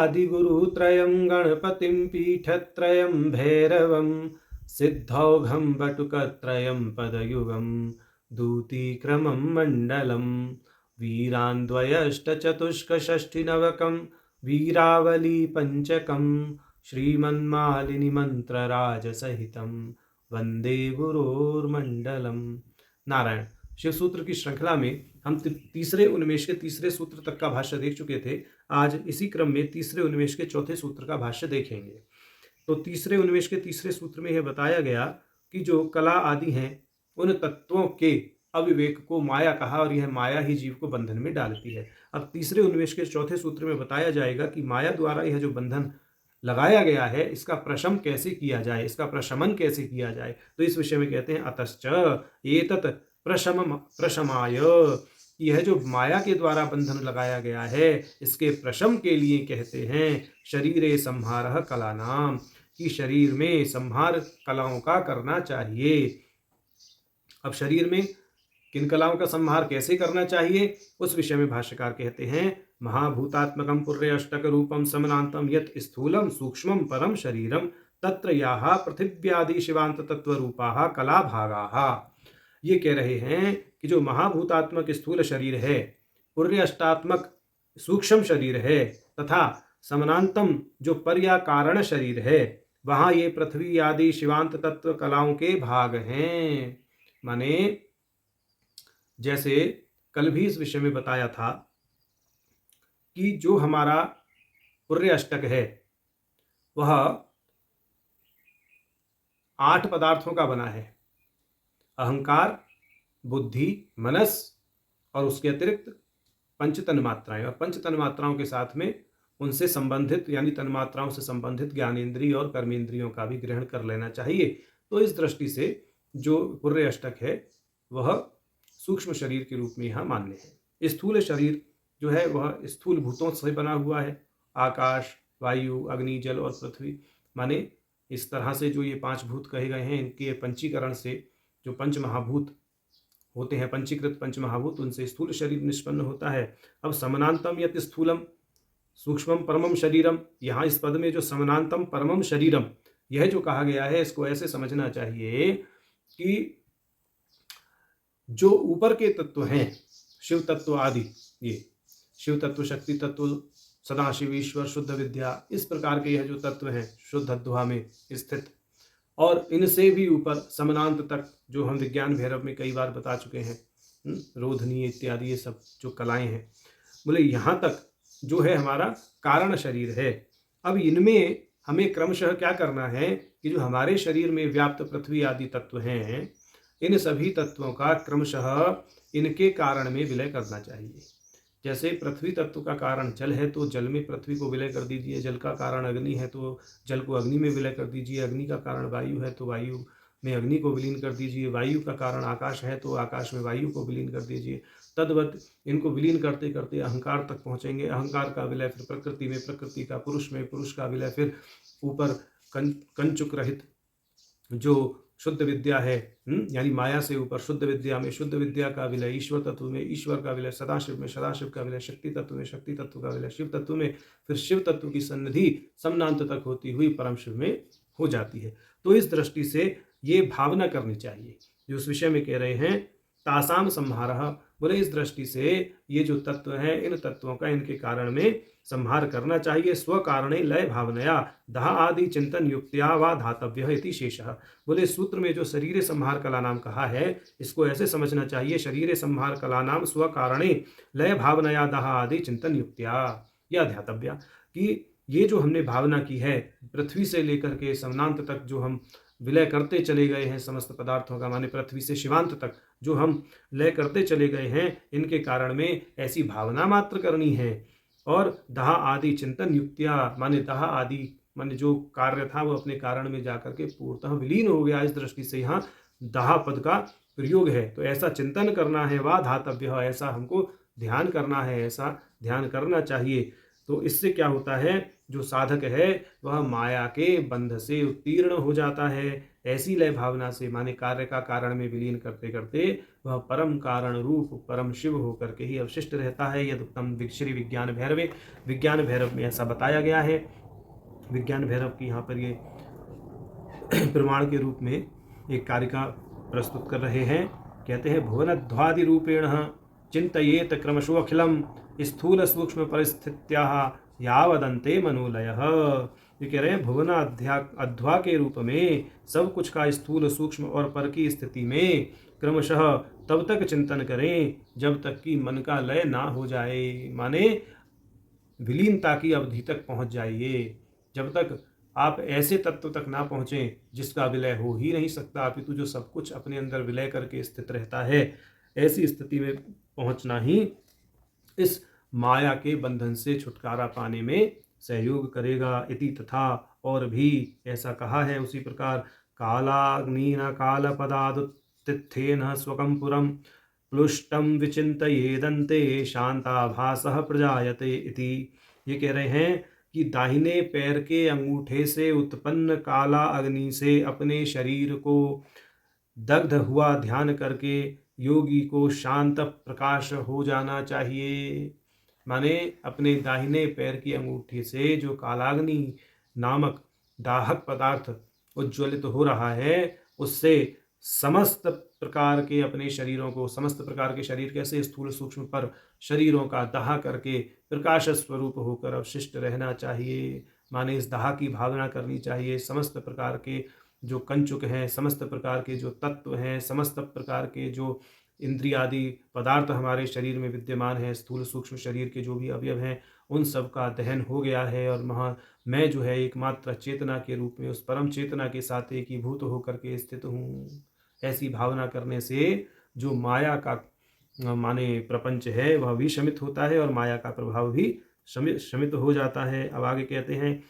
आदिगुरुत्रयं गणपतिं पीठत्रयं भैरवं सिद्धौघं वटुकत्रयं पदयुगं दूतीक्रमं मण्डलं वीरान्द्वयष्टचतुष्कषष्ठिनवकं वीरावली पंचकं श्रीमन्मालिनी मंत्रराजसहितं वंदे गुरोर्मंडलम। नारायण। शिव सूत्र की श्रृंखला में हम तीसरे उन्मेष के तीसरे सूत्र तक का भाष्य देख चुके थे। आज इसी क्रम में तीसरे उन्मेष के चौथे सूत्र का भाष्य देखेंगे। तो तीसरे उन्मेष के तीसरे सूत्र में यह बताया गया कि जो कला आदि हैं उन तत्वों के अविवेक को माया कहा और यह माया ही जीव को बंधन में डालती है। अब तीसरे उन्मेष के चौथे सूत्र में बताया जाएगा कि माया द्वारा यह जो बंधन लगाया गया है इसका प्रशम कैसे किया जाए, इसका प्रशमन कैसे किया जाए। तो इस विषय में कहते हैं अतश्च एतत् प्रशमाय, यह जो माया के द्वारा बंधन लगाया गया है इसके प्रशम के लिए कहते हैं शरीरे संहारः कलानाम, कि शरीर में संहार कलाओं का करना चाहिए। अब शरीर में किन कलाओं का संहार कैसे करना चाहिए उस विषय में भाष्यकार कहते हैं महाभूतात्मकं पुर्रे अष्टक रूपम समनांतम यत् स्थूलम सूक्ष्मम परम शरीरम तत्र याः पृथिव्यादि शिवांत तत्व रूपाः कला भागाः। ये कह रहे हैं कि जो महाभूतात्मक स्थूल शरीर है, पुर्रे अष्टात्मक सूक्ष्म शरीर है तथा समनांतम जो पर्या कारण शरीर है, वहां ये पृथ्वी आदि शिवांत तत्व कलाओं के भाग हैं। माने जैसे कल भी इस विषय में बताया था कि जो हमारा पुर्रे अष्टक है वह 8 पदार्थों का बना है। अहंकार, बुद्धि, मनस और उसके अतिरिक्त पंच तन्मात्राएं, और पंच तन्मात्राओं के साथ में उनसे संबंधित यानी तन्मात्राओं से संबंधित ज्ञानेन्द्रिय और कर्मेंद्रियों का भी ग्रहण कर लेना चाहिए। तो इस दृष्टि से जो पुर्रे अष्टक है वह सूक्ष्म शरीर के रूप में यहाँ मान्य है। स्थूल शरीर जो है वह स्थूल भूतों से बना हुआ है, आकाश, वायु, अग्नि, जल और पृथ्वी। माने इस तरह से जो ये 5 भूत कहे गए हैं इनके पंचीकरण से जो पंच महाभूत होते हैं, पंचीकृत पंच महाभूत, उनसे स्थूल शरीर निष्पन्न होता है। अब समनांतम यत् स्थूलम सूक्ष्मम परमम शरीरम, यहाँ इस पद में जो समनांतम परमम शरीरम यह जो कहा गया है इसको ऐसे समझना चाहिए कि जो ऊपर के तत्व हैं शिव तत्व आदि, ये शिव तत्व, शक्ति तत्व, सदाशिव, ईश्वर, शुद्ध विद्या, इस प्रकार के यह जो तत्व हैं शुद्ध अध्वा में स्थित, और इनसे भी ऊपर समनांत तक जो हम विज्ञान भैरव में कई बार बता चुके हैं, रोधनी इत्यादि ये सब जो कलाएं हैं, बोले यहाँ तक जो है हमारा कारण शरीर है। अब इनमें हमें क्रमशः क्या करना है कि जो हमारे शरीर में व्याप्त पृथ्वी आदि तत्व हैं इन सभी तत्वों का क्रमशः इनके कारण में विलय करना चाहिए। जैसे पृथ्वी तत्व का कारण जल है तो जल में पृथ्वी को विलय कर दीजिए, जल का कारण अग्नि है तो जल को अग्नि में विलय कर दीजिए, अग्नि का कारण वायु है तो वायु में अग्नि को विलीन कर दीजिए, वायु का कारण आकाश है तो आकाश में वायु को विलीन कर दीजिए। तद्वत इनको विलीन करते करते अहंकार तक पहुँचेंगे, अहंकार का विलय फिर प्रकृति में, प्रकृति का पुरुष में, पुरुष का विलय फिर ऊपर कंचुक रहित जो शुद्ध विद्या है, यानी माया से ऊपर शुद्ध विद्या में, शुद्ध विद्या का विलय ईश्वर तत्व में, ईश्वर का विलय सदाशिव में, सदाशिव का विलय शक्ति तत्व में, शक्ति तत्व का विलय शिव तत्व में, फिर शिव तत्व की सन्निधि समनांत तक होती हुई परम शिव में हो जाती है। तो इस दृष्टि से ये भावना करनी चाहिए जो उस विषय में कह रहे हैं तासाम संहारः, बोले इस दृष्टि से ये जो तत्व हैं इन तत्वों का इनके कारण में संहार करना चाहिए। स्व कारणे लय भावनया दाह आदि चिंतन युक्त्या वा धातव्य इति शेषः। बोले सूत्र में जो शरीर संहार कला नाम कहा है इसको ऐसे समझना चाहिए शरीर संहार कला नाम स्व कारणे लय भावनया दाह आदि चिंतन युक्त्या या ध्यातव्या, कि ये जो हमने भावना की है पृथ्वी से लेकर के समनांत तक जो हम विलय करते चले गए हैं समस्त पदार्थों का, माने पृथ्वी से शिवांत तक जो हम लय करते चले गए हैं इनके कारण में ऐसी भावना मात्र करनी है। और दाह आदि चिंतन युक्तिया, माने दाह आदि माने जो कार्य था वो अपने कारण में जाकर के पूर्णतः विलीन हो गया। इस दृष्टि से यहाँ दाह पद का प्रयोग है। तो ऐसा चिंतन करना है, वा धातव्य, ऐसा हमको ध्यान करना है, ऐसा ध्यान करना चाहिए। तो इससे क्या होता है जो साधक है वह माया के बंध से उत्तीर्ण हो जाता है, ऐसी लय भावना से माने कार्य का कारण में विलीन करते करते वह परम कारण रूप परम शिव होकर के ही अवशिष्ट रहता है। यद उत्तम श्री विज्ञान भैरवे, विज्ञान भैरव में ऐसा बताया गया है। विज्ञान भैरव की यहाँ पर ये प्रमाण के रूप में एक कारिका प्रस्तुत कर रहे हैं। कहते हैं भुवनध्वादि रूपेण चिंतयेत क्रमशो अखिलम स्थूल सूक्ष्म परिस्थित्या यावदन्ते मनोलयः। ये कह रहे हैं भुवन अध्वा के रूप में सब कुछ का स्थूल सूक्ष्म और पर की स्थिति में क्रमशः तब तक चिंतन करें जब तक कि मन का लय ना हो जाए, माने विलीनता की अवधि तक पहुंच जाइए। जब तक आप ऐसे तत्व तक ना पहुंचें जिसका विलय हो ही नहीं सकता, अपितु जो सब कुछ अपने अंदर विलय करके स्थित रहता है, ऐसी स्थिति में पहुंचना ही इस माया के बंधन से छुटकारा पाने में सहयोग करेगा। इति तथा और भी ऐसा कहा है उसी प्रकार कालाग्निना कालपदादुत्थित्थेन स्वकं पुरं प्लुष्टं विचिन्तयेदन्ते शांताभासः प्रजायते इति। ये कह रहे हैं कि दाहिने पैर के अंगूठे से उत्पन्न काला अग्नि से अपने शरीर को दग्ध हुआ ध्यान करके योगी को शांत प्रकाश हो जाना चाहिए। माने अपने दाहिने पैर की अंगूठी से जो कालाग्नि नामक दाहक पदार्थ उज्ज्वलित हो रहा है, उससे समस्त प्रकार के अपने शरीरों को, समस्त प्रकार के शरीर कैसे स्थूल सूक्ष्म पर शरीरों का दाह करके प्रकाश स्वरूप होकर अवशिष्ट रहना चाहिए। माने इस दाह की भावना करनी चाहिए। समस्त प्रकार के जो कंचुक हैं, समस्त प्रकार के जो तत्व हैं, समस्त प्रकार के जो इंद्रियादि पदार्थ हमारे शरीर में विद्यमान हैं, स्थूल सूक्ष्म शरीर के जो भी अवयव हैं, उन सब का दहन हो गया है और मैं जो है एकमात्र चेतना के रूप में उस परम चेतना के साथ एकीभूत होकर के स्थित हूँ। ऐसी भावना करने से जो माया का माने प्रपंच है वह भी शमित होता है और माया का प्रभाव भी शमित हो जाता है। अब आगे कहते हैं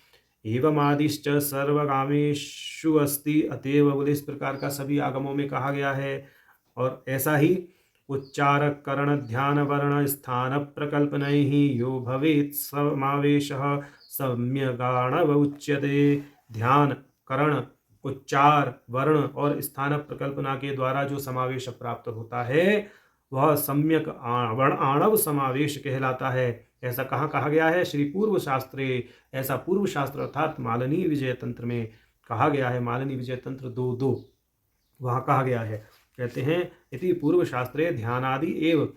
एवं आदिश्च सर्वगामेषु अस्ति, अतएव बोले इस प्रकार का सभी आगमों में कहा गया है। और ऐसा ही उच्चारक करण ध्यान वर्ण स्थान प्रकल्पनैः यो भवेत् समावेशः सम्यगाणव उच्यते। ध्यान, करण, उच्चार, वर्ण और स्थान प्रकल्पना के द्वारा जो समावेश प्राप्त होता है वह सम्यक आणव समावेश कहलाता है। ऐसा कहाँ कहा गया है? श्री पूर्व शास्त्रे, ऐसा पूर्व शास्त्र अर्थात मालिनी विजय तंत्र में कहा गया है। मालिनी विजय तंत्र 2.2 वहाँ कहा गया है। कहते हैं इति पूर्व शास्त्रे ध्यानादि एव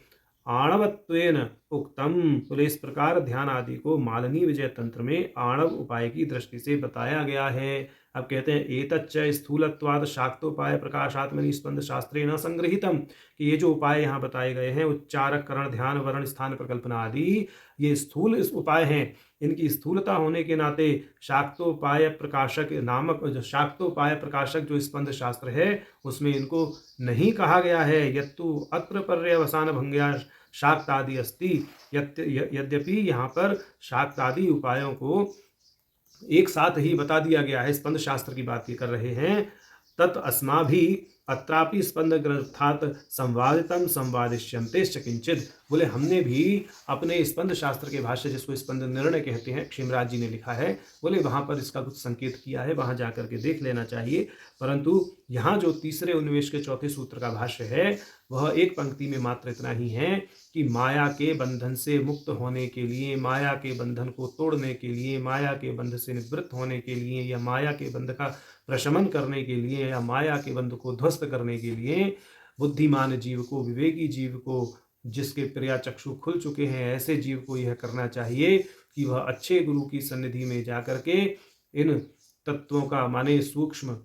आणवत्वेन उक्तम। तो इस प्रकार ध्यान आदि को मालिनी विजय तंत्र में आणव उपाय की दृष्टि से बताया गया है। अब कहते हैं एतच्च स्थूलत्वाद शाक्तोपाय प्रकाशात्मनि स्पंद शास्त्रे न संग्रहितम, कि ये जो उपाय यहाँ बताए गए हैं उच्चारक करण ध्यान वर्ण स्थान प्रकल्पना आदि, ये स्थूल उपाय हैं। इनकी स्थूलता होने के नाते शाक्तोपाय प्रकाशक नामक शाक्तोपाय प्रकाशक जो स्पंद शास्त्र है उसमें इनको नहीं कहा गया है। यत्तु अत्र पर्यवसान भंग्या शाक्तादि अस्ति, यद्यपि यहाँ पर शाक्तादि उपायों को एक साथ ही बता दिया गया है। स्पंद शास्त्र की बात ये कर रहे हैं। तत् अस्माभिः अत्रापि स्पंद ग्रंथात् संवादितम संवादिष्यन्तेश्च किंचित। बोले हमने भी अपने स्पंद शास्त्र के भाष्य, जिसको स्पंद निर्णय कहते हैं, क्षेमराज जी ने लिखा है, बोले वहाँ पर इसका कुछ संकेत किया है, वहाँ जा करके देख लेना चाहिए। परंतु यहाँ जो तीसरे उन्वेष के चौथे सूत्र का भाष्य है वह एक पंक्ति में मात्र इतना ही है कि माया के बंधन से मुक्त होने के लिए, माया के बंधन को तोड़ने के लिए, माया के बंध से निवृत्त होने के लिए, या माया के बंध का प्रशमन करने के लिए, या माया के बंध को ध्वस्त करने के लिए बुद्धिमान जीव को, विवेकी जीव को, जिसके प्रिया चक्षु खुल चुके हैं, ऐसे जीव को यह करना चाहिए कि वह अच्छे गुरु की सन्निधि में जाकर के इन तत्वों का माने सूक्ष्म,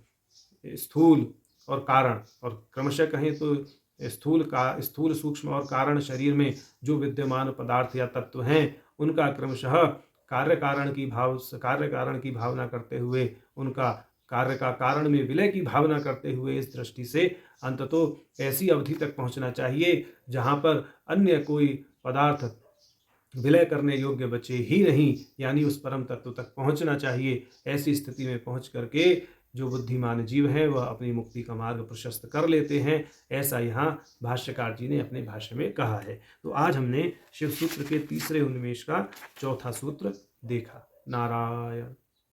स्थूल और कारण, और क्रमशः कहें तो स्थूल सूक्ष्म और कारण शरीर में जो विद्यमान पदार्थ या तत्व हैं उनका क्रमशः कार्य कारण की भावना करते हुए, उनका कार्य का कारण में विलय की भावना करते हुए इस दृष्टि से अंततः ऐसी अवधि तक पहुंचना चाहिए जहां पर अन्य कोई पदार्थ विलय करने योग्य बचे ही नहीं, यानी उस परम तत्व तक पहुंचना चाहिए। ऐसी स्थिति में पहुंच करके जो बुद्धिमान जीव है वह अपनी मुक्ति का मार्ग प्रशस्त कर लेते हैं। ऐसा यहाँ भाष्यकार जी ने अपने भाष्य में कहा है। तो आज हमने शिव सूत्र के तीसरे उन्मेष का चौथा सूत्र देखा। नारायण।